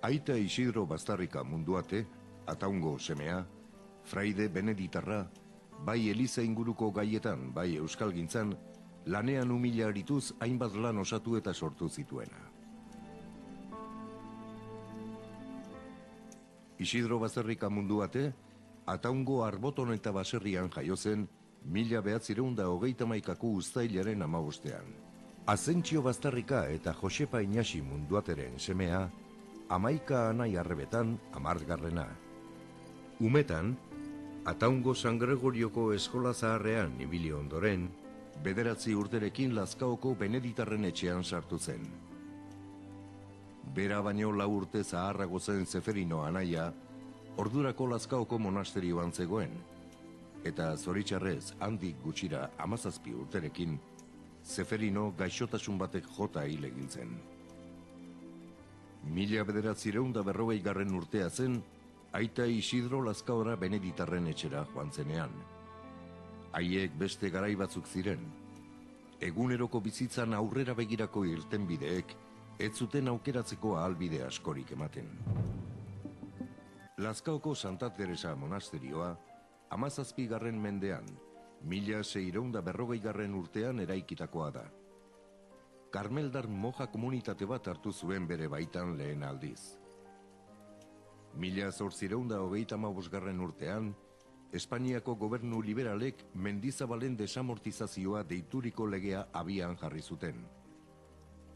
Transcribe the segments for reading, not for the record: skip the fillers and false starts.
Aita Isidro Bastarrika Munduate, Ataungo semea, fraide beneditarra, bai Eliza inguruko gaietan, bai euskalgintzan, lanean umila arituz hainbat lan osatu eta sortu zituena. Isidro Bastarrika Munduate, Ataungo Arboton eta Baserrian jaio zen 1931ko uztailaren 15. Azentzio Bastarrika eta Josepa Inaxi Munduateren semea, Amaika anai arrebetan 10. Umetan, Ataungo San Gregorioko eskola zaharrean ibili ondoren, 9 urterekin Lazkaoko Beneditarren etxean sartu zen. Bera baino 4 urte zaharrago zen Zeferino anaia, ordurako Lazkaoko monasterioan zegoen, eta zoritxarrez handik gutxira 17 urterekin, Zeferino gaixotasun batek jota hil egin zen. 1940 urtea zen, Aita Isidro Lazkaora Beneditarren etxera joan zenean. Haiek beste garai batzuk ziren. Eguneroko bizitzan aurrera begirako irtenbideek ez zuten aukeratzeko ahalbide askorik ematen. Lazkaoko Santa Teresa monasterioa 17. mendean, 1640 urtean eraikitakoa da. Karmeldar moja komunitate bat hartu zuen bere baitan lehen aldiz. 1835 urtean, Espainiako gobernu liberalek Mendizabalen desamortizazioa deituriko legea abian jarri zuten.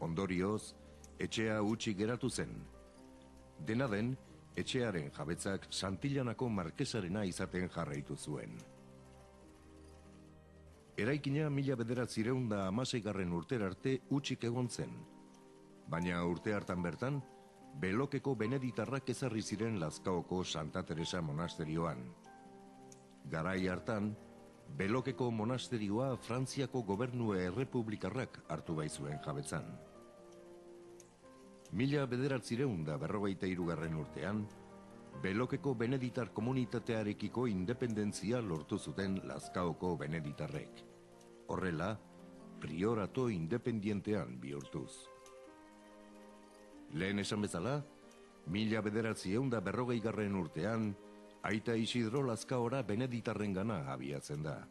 Ondorioz, etxea utzi geratu zen. Dena den, etxearen jabetzak Santillanako markesarena izaten jarraitu zuen. Eraikina 1916 urtera arte utzik egon zen, baina urte hartan bertan, Belokeko beneditarrak ezarri ziren Lazkaoko Santa Teresa monasterioan. Garai hartan, Belokeko monasterioa Frantziako gobernu errepublikarrak hartu baizuen jabetzan. 1943 urtean, Belokeko beneditar komunitatearekiko independentzia lortu zuten Lazkaoko beneditarrek. Horrela, priorato independientean bihurtuz. Lehen esan bezala, 1940 urtean, Aita Isidro Lazkaora beneditarrengana abiatzen da.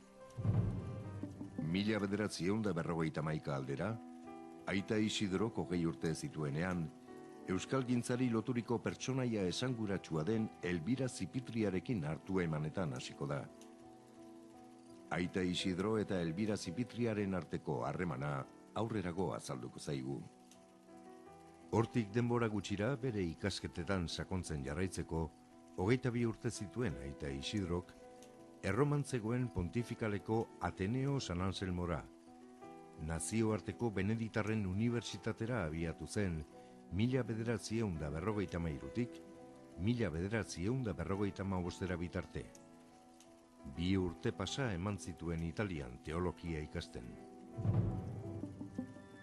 1951 aldera, Aita Isidro 20 urte zituenean, euskalgintzari loturiko pertsonaia esanguratsua den Elbira Zipitriarekin hartu emanetan hasiko da. Aita Isidro eta Elbira Zipitriaren arteko harremana aurrerago azalduko zaigu. Hortik denbora gutxira bere ikasketetan sakontzen jarraitzeko, 22 urte zituen Aita Isidrok, erromantzegoen pontifikaleko Ateneo San Anselmora, nazioarteko Beneditarren Unibertsitatera abiatu zen 1953tik 1955 bitarte. 2 urte pasa eman zituen Italian teologia ikasten.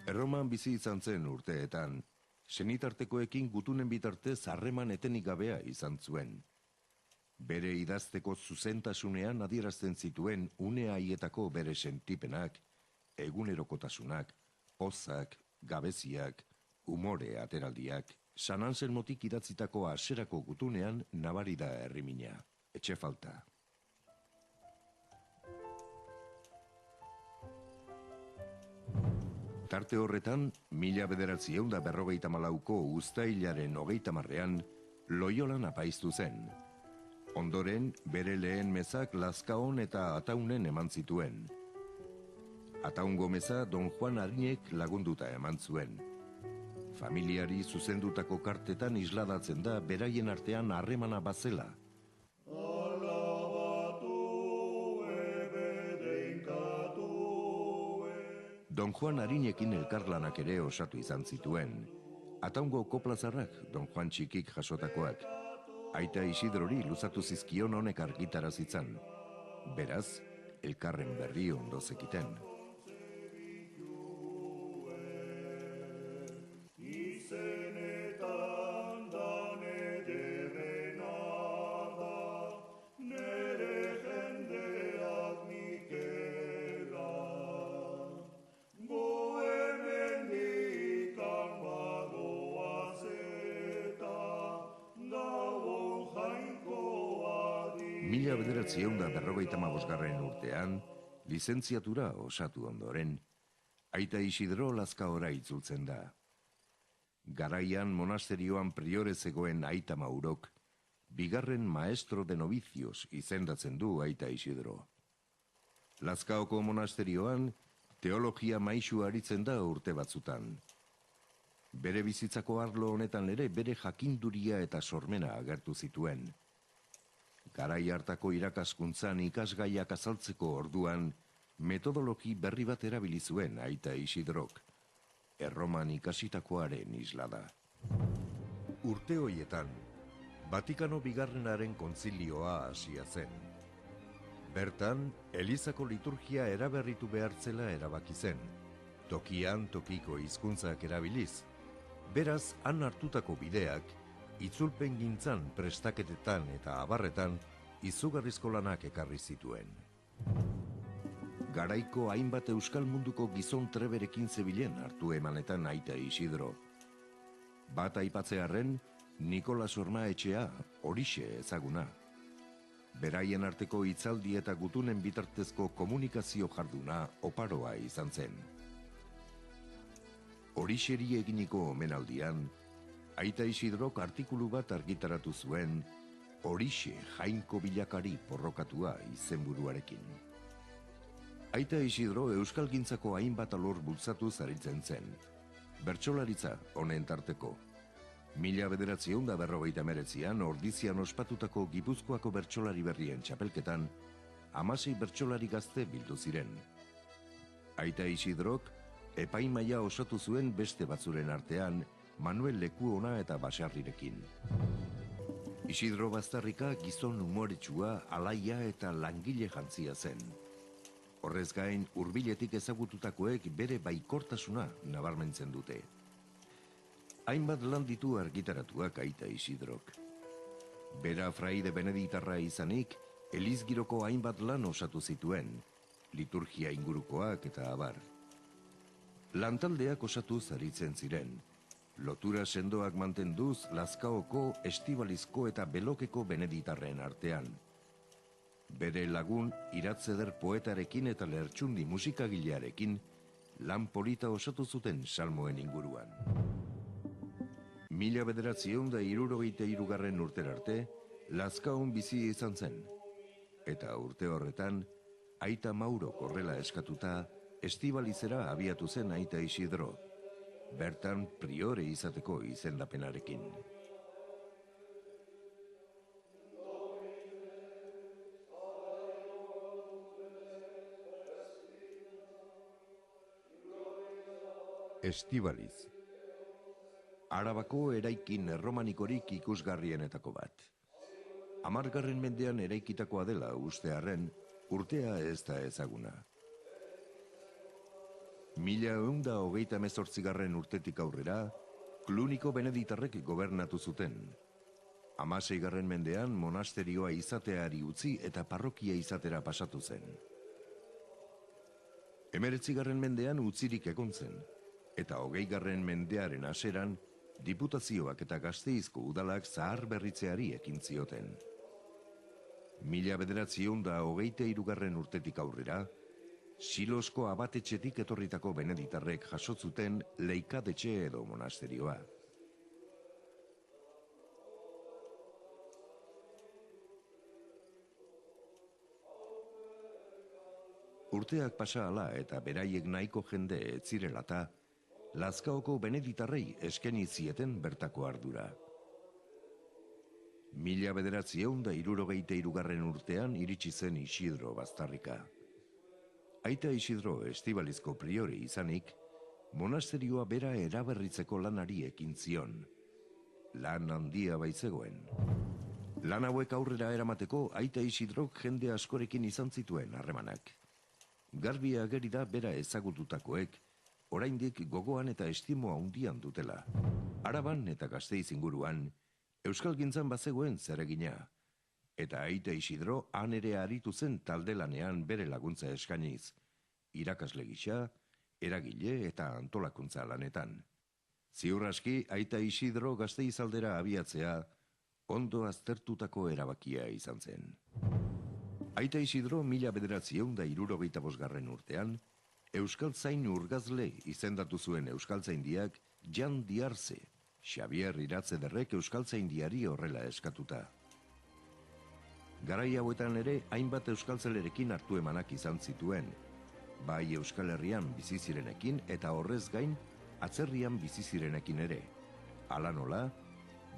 Erroman bizi izan zen urteetan, senitartekoekin gutunen bitartez harreman etenik gabea izan zuen. Bere idazteko zuzentasunean adierazten zituen une haietako bere sentipenak, egunerokotasunak, pozak, gabeziak, umore ateraldiak, San Anselmotik idatzitako haserako gutunean nabari da herrimina, etxe falta. Tarte horretan, 1954ko uztailaren 30ean Loiolan apaiztu zen. Ondoren, bere lehen mezak Lazkaon eta Ataunen eman zituen. Ataungo meza Don Juan Arinek lagunduta eman zuen. Familiari zuzendutako kartetan isladatzen da beraien artean harremana bazela. Don Juan Arinekin elkarlanak ere osatu izan zituen. Ataungo koplazarrak Don Juan Txikik jasotakoak. Aita Isidrori luzatu zizkion honek argitarazitzan. Beraz, elkarren berri ondo zekiten. 1955 urtean, lizentziatura osatu ondoren, aita Isidro Lazkaora itzultzen da. Garaian monasterioan priore zegoen aita Maurok, bigarren maestro de novizios izendatzen du aita Isidro. Lazkaoko monasterioan, teologia maisu aritzen da urte batzutan. Bere bizitzako arlo honetan ere bere jakinduria eta sormena agertu zituen. Garai hartako irakaskuntzan ikasgaiak azaltzeko orduan, metodologi berri bat erabili zuen aita Isidrok. Erroman ikasitakoaren isla da. Urte horietan, Vatikano bigarrenaren kontzilioa hasia zen. Bertan, Elizako liturgia eraberritu behartzela erabaki zen, tokian tokiko hizkuntzak erabiliz. Beraz, han hartutako bideak, itzulpen gintzan prestaketetan eta abarretan, izugarrizko lanak ekarri zituen. Garaiko hainbat euskal munduko gizon treberekin zebilen hartu emanetan aita Isidro. Bat aipatzearren, Nikolas Ormaetxea horixe ezaguna. Beraien arteko hitzaldi eta gutunen bitartezko komunikazio jarduna oparoa izan zen. Horixeri eginiko omenaldian, aita Isidrok artikulu bat argitaratu zuen Horixe jainko bilakari porrokatua izenburuarekin. Aita Isidro euskalgintzako hainbat alor bultzatu zaritzen zen. Bertsolaritza honen tarteko. 1959an Ordizian ospatutako Gipuzkoako bertsolari berrien txapelketan, 16 bertsolari gazte bildu ziren. Aita Isidrok epaimaia osatu zuen beste batzuren artean Manuel Lekuona eta Basarrirekin. Isidro Baztarrika gizon umoretsua, alaia eta langile jantzia zen. Horrez gain, hurbiletik ezagututakoek bere baikortasuna nabarmentzen dute. Hainbat lan ditu argitaratuak aita Isidrok. Bera fraide beneditarra izanik, elizgiroko hainbat lan osatu zituen, liturgia ingurukoak eta abar. Lantaldeak osatu zaritzen ziren, lotura sendoak mantenduz Lazkaoko, Estibalizko eta Belokeko beneditarren artean. Bere lagun Iratzeder poetarekin eta Lertxundi musikagilearekin lan polita osatu zuten salmoen inguruan. 1963 urtera arte, Lazkaon bizi izan zen. Eta urte horretan, aita Maurok horrela eskatuta, Estibalizera abiatu zen aita Isidro, bertan priore izateko izendapenarekin. Estibaliz. Arabako eraikin erromanikorik ikusgarrienetako bat. 10. mendean eraikitakoa dela ustearren, urtea ez da ezaguna. 1128. urtetik aurrera, Kluniko beneditarrek gobernatu zuten. 16. mendean monasterioa izateari utzi eta parrokia izatera pasatu zen. 19. mendean utzirik egon zen, eta 20. mendearen haseran, diputazioak eta Gasteizko udalak zahar berritzeari ekin zioten. 1923. urtetik aurrera, Silosko abatetxetik etorritako beneditarrek jasotzuten leikadetxe edo monasterioa. Urteak pasa ala eta beraiek nahiko jende ez zirelata, Lazkaoko beneditarrei eskeni zieten bertako ardura. 1963. urtean iritsi zen Isidro Baztarrika. Aita Isidro Estibalizko priore izanik, monasterioa bera eraberritzeko lanari ekin zion. Lan handia baitzegoen. Lan hauek aurrera eramateko aita Isidrok jende askorekin izan zituen harremanak. Garbi ageri da bera ezagututakoek, oraindik gogoan eta estimo handian dutela. Araban eta Gasteiz inguruan, euskalgintzan bazegoen zeregina. Eta aita Isidro han ere aritu zen taldelanean bere laguntza eskainiz, irakasle gisa, eragile eta antolakuntza lanetan. Ziur aski, aita Isidro Gasteiz aldera abiatzea, ondo aztertutako erabakia izan zen. Aita Isidro 1975 urtean, Euskaltzain urgazle izendatu zuen Euskaltzaindiak Jan Diarze, Xabier Iratzederrek Euskaltzaindiari horrela eskatuta. Garai hauetan ere, hainbat euskaltzalerekin hartu emanak izan zituen, bai Euskal Herrian bizi zirenekin eta horrez gain, atzerrian bizi zirenekin ere. Hala nola,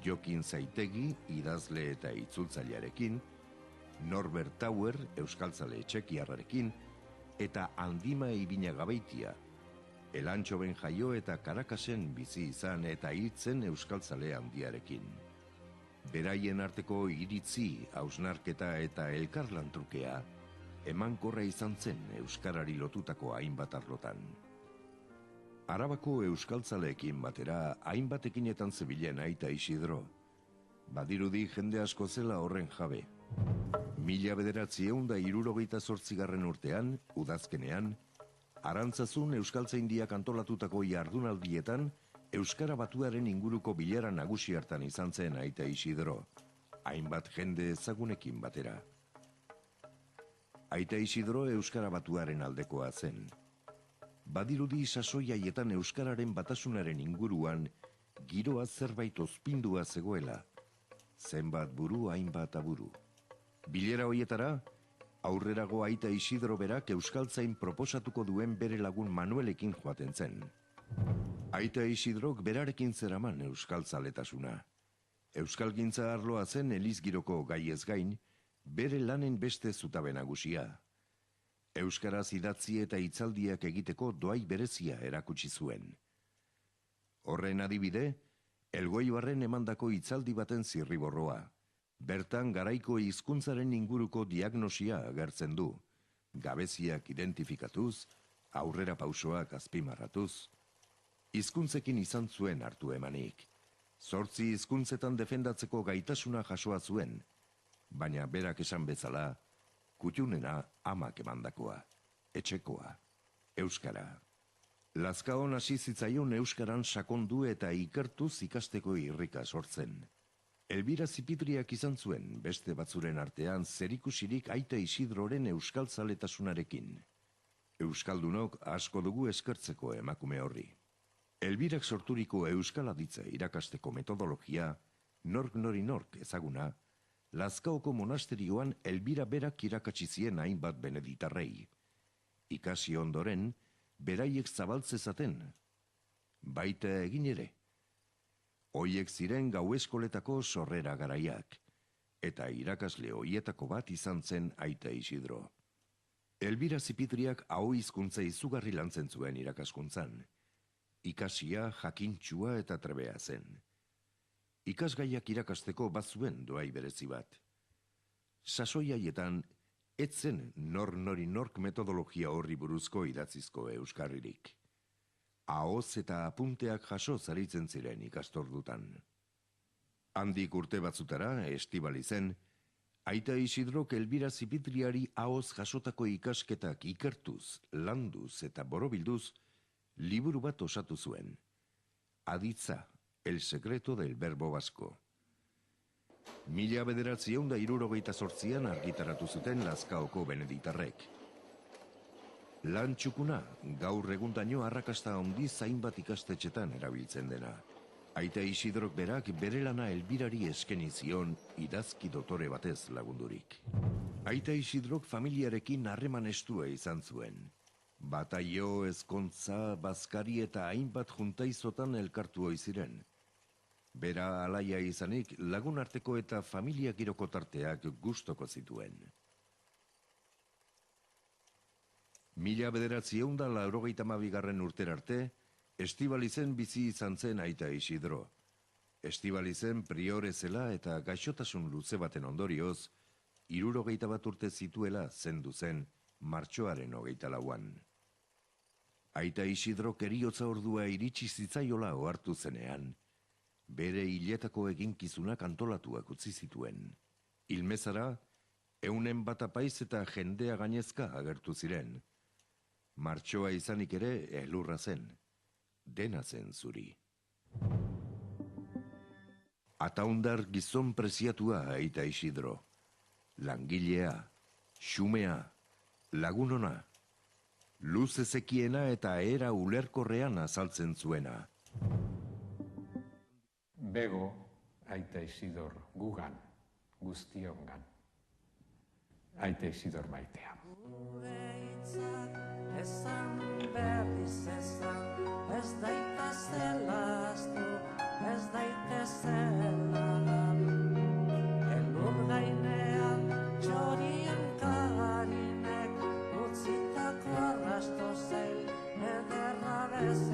Jokin Zaitegi, idazle eta itzultzailearekin, Norbert Tauer, euskaltzale txekiarrarekin, eta Andima Ibinagabeitia, Elantxoben jaio eta Karakasen bizi izan eta hiltzen euskaltzale handiarekin. Beraien arteko iritzi, hausnarketa eta elkarlantrukea, emankorra izan zen euskarari lotutako hainbat arlotan. Arabako euskaltzaleekin batera hainbatekinetan zebilen Aita Isidro. Badirudi jende asko zela horren jabe. 1978 urtean, udazkenean, Arantzazun Euskaltzaindiak antolatutako jardunaldietan Euskara Batuaren inguruko bilera nagusi hartan izan zen Aita Isidro, hainbat jende ezagunekin batera. Aita Isidro Euskara Batuaren aldekoa zen. Badirudi sasoiaietan Euskararen batasunaren inguruan giroa zerbait ozpindua zegoela, zenbat buru hainbat aburu. Bilera hoietara, aurrerago Aita Isidro berak Euskaltzain proposatuko duen bere lagun Manuelekin joaten zen. Aita Isidrok berarekin zeraman euskaltzaletasuna. Euskalgintza arloa zen elizgiroko gaiez gain, bere lanen beste zutabe nagusia. Euskaraz idatzi eta hitzaldiak egiteko doai berezia erakutsi zuen. Horren adibide, Elgoibarren emandako hitzaldi baten zirriborroa. Bertan garaiko hizkuntzaren inguruko diagnosia agertzen du, gabeziak identifikatuz, aurrera pausoak azpimarratuz. Hizkuntzekin izan zuen hartu emanik. 8 hizkuntzetan defendatzeko gaitasuna jasoa zuen, baina berak esan bezala, kutxunena amak emandakoa, etxekoa, euskara. Lazkaon hasi zitzaion euskaran sakondu eta ikertuz ikasteko irrika sortzen. Elbira Zipitriak izan zuen beste batzuren artean zerikusirik Aita Isidroren euskaltzaletasunarekin. Euskaldunok asko dugu eskertzeko emakume horri. Elbirak sorturiko euskaladitza irakasteko metodologia, nork nori nork ezaguna, Lazkaoko monasterioan Elbira berak irakatsi zien hainbat beneditarrei. Ikasi ondoren, beraiek zabaltzezaten. Baita egin ere. Hoiek ziren gau eskoletako sorrera garaiak, eta irakasle hoietako bat izan zen Aita Isidro. Elbira Zipitriak hau hizkuntza izugarri lantzen zuen irakaskuntzan. Ikasia, jakintxua eta trebea zen. Ikasgaiak irakasteko bazuen doai berezi bat. Sasoiaietan, etzen nori nork metodologia horri buruzko idatzizko euskarririk. Ahoz eta apunteak jaso zaritzen ziren ikastordutan. Handik urte batzutara, Estibalizen, Aita Isidrok Elbira Zipitriari ahoz jasotako ikasketak ikertuz, landuz eta borobilduz, liburu bat osatu zuen. Aditza, el secreto del verbo vasco. 1978an argitaratu zuten Lazkaoko beneditarrek. Lan txukuna, gaur egundaino arrakasta handi zainbat ikastetxetan erabiltzen dena. Aita Isidrok berak bere lana Elbirari eskeni zion idazki dotore batez lagundurik. Aita Isidrok familiarekin harreman estua izan zuen. Bataio, ezkontza, bazkari eta hainbat juntaizotan elkartu oiziren. Bera alaia izanik lagun arteko eta familia giroko tarteak gustoko zituen. 1982 urter arte, Estibalizen bizi izan zen Aita Isidro. Estibalizen priore zela eta gaixotasun luze baten ondorioz, 71 urte zituela zendu zen martxoaren 24an. Aita Isidro heriotza ordua iritsi zitzaiola ohartu zenean, bere hiletako eginkizunak antolatuak utzi zituen. Ilmezara, 100 apaiz eta jendea gainezka agertu ziren. Martxoa izanik ere elurra zen, dena zen zuri. Ataundar gizon preziatua Aita Isidro, langilea, Xumea, lagunona, luz ezekiena eta era ulerkorrean azaltzen zuena. Bego, aita Isidor, gugan, guztiongan. Aita Isidor maitea. Esan berriz esan, ez daitezela astu, ez daitezela galdu. Elur gainean txorien karinek, utzitako arrasto zeil, ederra bezala.